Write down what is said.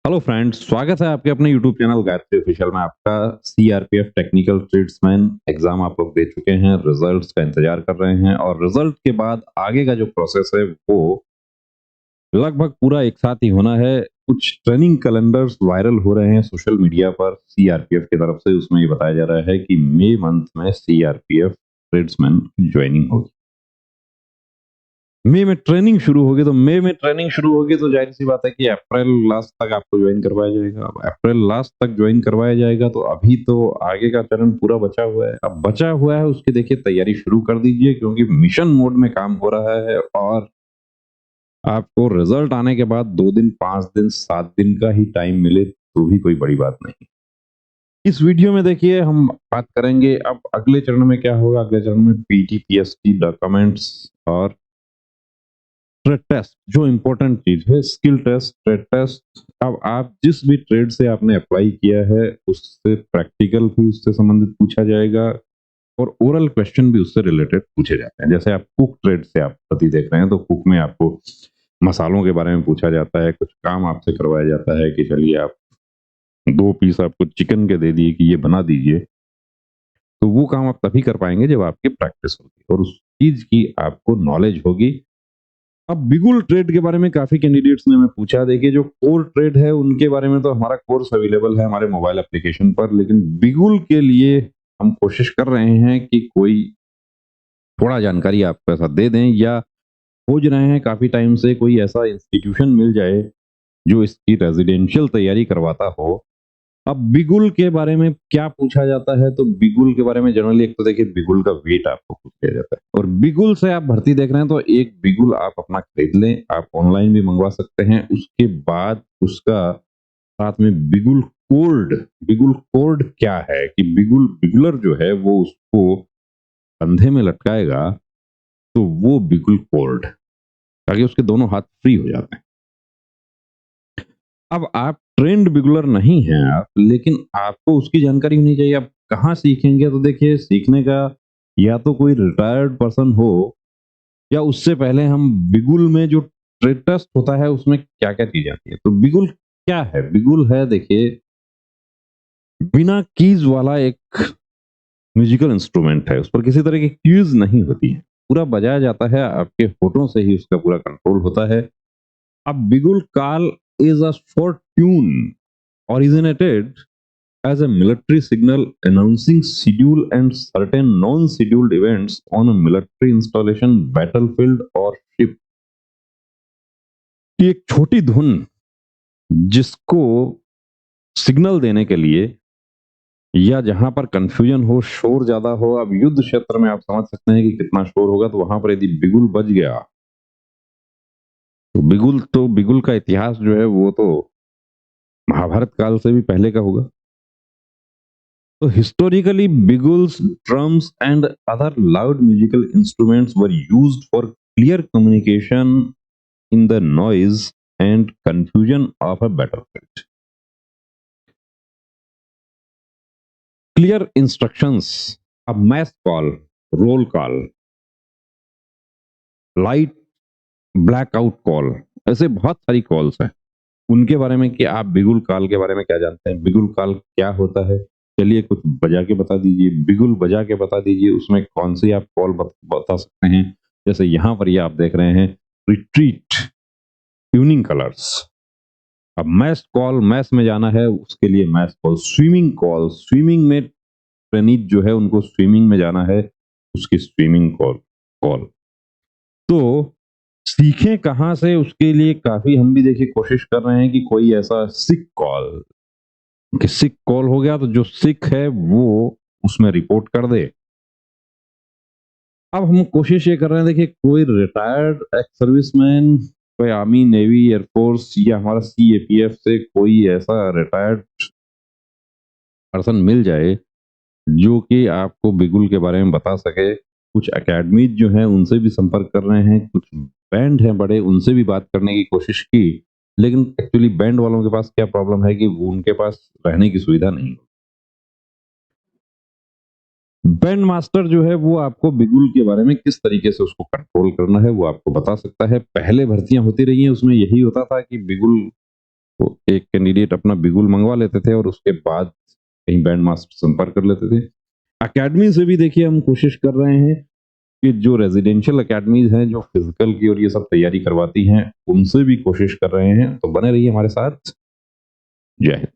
Hello friends, स्वागत है आपके अपने यूट्यूब चैनल गायत्री ऑफिशियल में। आपका सीआरपीएफ टेक्निकल ट्रेड्समैन एग्जाम आप लोग दे चुके हैं, रिजल्ट्स का इंतजार कर रहे हैं और रिजल्ट के बाद आगे का जो प्रोसेस है वो लगभग पूरा एक साथ ही होना है। कुछ ट्रेनिंग कैलेंडर्स वायरल हो रहे हैं सोशल मीडिया पर सीआरपीएफ की तरफ से। उसमें ये बताया जा रहा है कि मई मंथ में सीआरपीएफ ट्रेड्समैन ज्वाइनिंग होगी। मई में ट्रेनिंग शुरू होगी, तो मई में ट्रेनिंग शुरू होगी तो जाहिर सी बात है कि अप्रैल लास्ट तक आपको ज्वाइन करवाया जाएगा। अब अप्रैल लास्ट तक ज्वाइन करवाया जाएगा तो अभी तो आगे का चरण पूरा बचा हुआ है। अब बचा हुआ है उसकी देखिए तैयारी शुरू कर दीजिए, क्योंकि मिशन मोड में काम हो रहा है और आपको रिजल्ट आने के बाद 2 दिन, 5 दिन, 7 दिन का ही टाइम मिले तो भी कोई बड़ी बात नहीं। इस वीडियो में देखिए हम बात करेंगे अब अगले चरण में क्या होगा। अगले चरण में पीटी, पीएसटी डॉक्यूमेंट्स और ट्रेड टेस्ट, जो इम्पोर्टेंट चीज है स्किल टेस्ट, ट्रेड टेस्ट। अब आप जिस भी ट्रेड से आपने अप्लाई किया है उससे प्रैक्टिकल भी उससे संबंधित पूछा जाएगा और ओरल क्वेश्चन भी उससे रिलेटेड पूछे जाते हैं। जैसे आप कुक ट्रेड से आप प्रति देख रहे हैं तो कुक में आपको मसालों के बारे में पूछा जाता है, कुछ काम आपसे करवाया जाता है कि चलिए आप 2 पीस आपको चिकन के दे दिए कि ये बना दीजिए, तो वो काम आप तभी कर पाएंगे जब आपकी प्रैक्टिस होगी और उस चीज की आपको नॉलेज होगी। अब बिगुल ट्रेड के बारे में काफी कैंडिडेट्स ने हमें पूछा। देखिए जो कोर ट्रेड है उनके बारे में तो हमारा कोर्स अवेलेबल है हमारे मोबाइल एप्लीकेशन पर, लेकिन बिगुल के लिए हम कोशिश कर रहे हैं कि कोई थोड़ा जानकारी आपको ऐसा दे दें, या खोज रहे हैं काफी टाइम से कोई ऐसा इंस्टीट्यूशन मिल जाए जो इसकी रेजिडेंशियल तैयारी करवाता हो। अब बिगुल के बारे में क्या पूछा जाता है, तो बिगुल के बारे में जनरली एक तो देखिए बिगुल का वेट आपको पूछ लिया जाता है और बिगुल से आप भर्ती देख रहे हैं तो एक बिगुल आप अपना खरीद लें, आप ऑनलाइन भी मंगवा सकते हैं। उसके बाद उसका साथ में बिगुल कोर्ड। बिगुल कोर्ड क्या है कि बिगुल बिगुलर जो है वो उसको कंधे में लटकाएगा तो वो बिगुल कोर्ड, ताकि उसके दोनों हाथ फ्री हो जाते हैं। अब आप ट्रेंड बिगुलर नहीं हैं आप, लेकिन आपको उसकी जानकारी होनी चाहिए। आप कहाँ सीखेंगे, तो देखिए सीखने का या तो कोई रिटायर्ड पर्सन हो या उससे पहले हम बिगुल में जो ट्रेड टेस्ट होता है उसमें क्या क्या चीजें आती है। तो बिगुल क्या है? बिगुल है देखिए बिना कीज वाला एक म्यूजिकल इंस्ट्रूमेंट है। उस पर किसी तरह की कीज नहीं होती है, पूरा बजाया जाता है, आपके होठों से ही उसका पूरा कंट्रोल होता है। अब बिगुल काल is a short tune originated as a military signal announcing scheduled and certain non-scheduled events on a military installation, battlefield or ship। कि एक छोटी धुन जिसको सिग्नल देने के लिए या जहां पर कंफ्यूजन हो, शोर ज्यादा हो। अब युद्ध क्षेत्र में आप समझ सकते हैं कि कितना शोर होगा, तो वहां पर यदि बिगुल बज गया तो बिगुल का इतिहास जो है वो तो महाभारत काल से भी पहले का होगा। So historically, bugles, drums, and other loud musical instruments were used for clear communication in the noise and confusion of a battlefield. Clear instructions, a mass call, roll call, light blackout call, ऐसे बहुत सारी calls हैं। उनके बारे में कि आप बिगुल काल के बारे में क्या जानते हैं, बिगुल काल क्या होता है, चलिए कुछ बजा के बता दीजिए। बिगुल बजा के बता दीजिए, उसमें कौन सी आप कॉल बता सकते हैं। जैसे यहाँ पर ये आप देख रहे हैं रिट्रीट, ट्यूनिंग कलर्स। अब मैस कॉल, मैस में जाना है उसके लिए mess call. Swimming call, swimming में ट्रेनित जो है उनको स्विमिंग में जाना है, उसकी स्विमिंग कॉल कॉल। तो सीखें कहाँ से, उसके लिए काफी हम भी देखिए कोशिश कर रहे हैं कि कोई ऐसा सिक कॉल, कि सिक कॉल हो गया तो जो सिक है वो उसमें रिपोर्ट कर दे। अब हम कोशिश ये कर रहे हैं, देखिए कोई रिटायर्ड एक्स सर्विसमैन, कोई आर्मी, नेवी, एयरफोर्स या हमारा सीएपीएफ से कोई ऐसा रिटायर्ड पर्सन मिल जाए जो कि आपको बिगुल के बारे में बता सके। कुछ एकेडमीज जो हैं उनसे भी संपर्क कर रहे हैं, कुछ बैंड हैं बड़े, उनसे भी बात करने की कोशिश की, लेकिन एक्चुअली बैंड वालों के पास क्या प्रॉब्लम है कि वो उनके पास रहने की सुविधा नहीं। बैंड मास्टर जो है वो आपको बिगुल के बारे में किस तरीके से उसको कंट्रोल करना है वो आपको बता सकता है। पहले भर्तियां होती रही हैं उसमें यही होता था कि बिगुल तो एक कैंडिडेट अपना बिगुल मंगवा लेते थे और उसके बाद कहीं बैंड मास्टर संपर्क कर लेते थे। अकेडमी से भी देखिए हम कोशिश कर रहे हैं कि जो रेजिडेंशियल अकेडमीज हैं, जो फिजिकल की और ये सब तैयारी करवाती हैं, उनसे भी कोशिश कर रहे हैं। तो बने रहिए हमारे साथ। जय हिंद।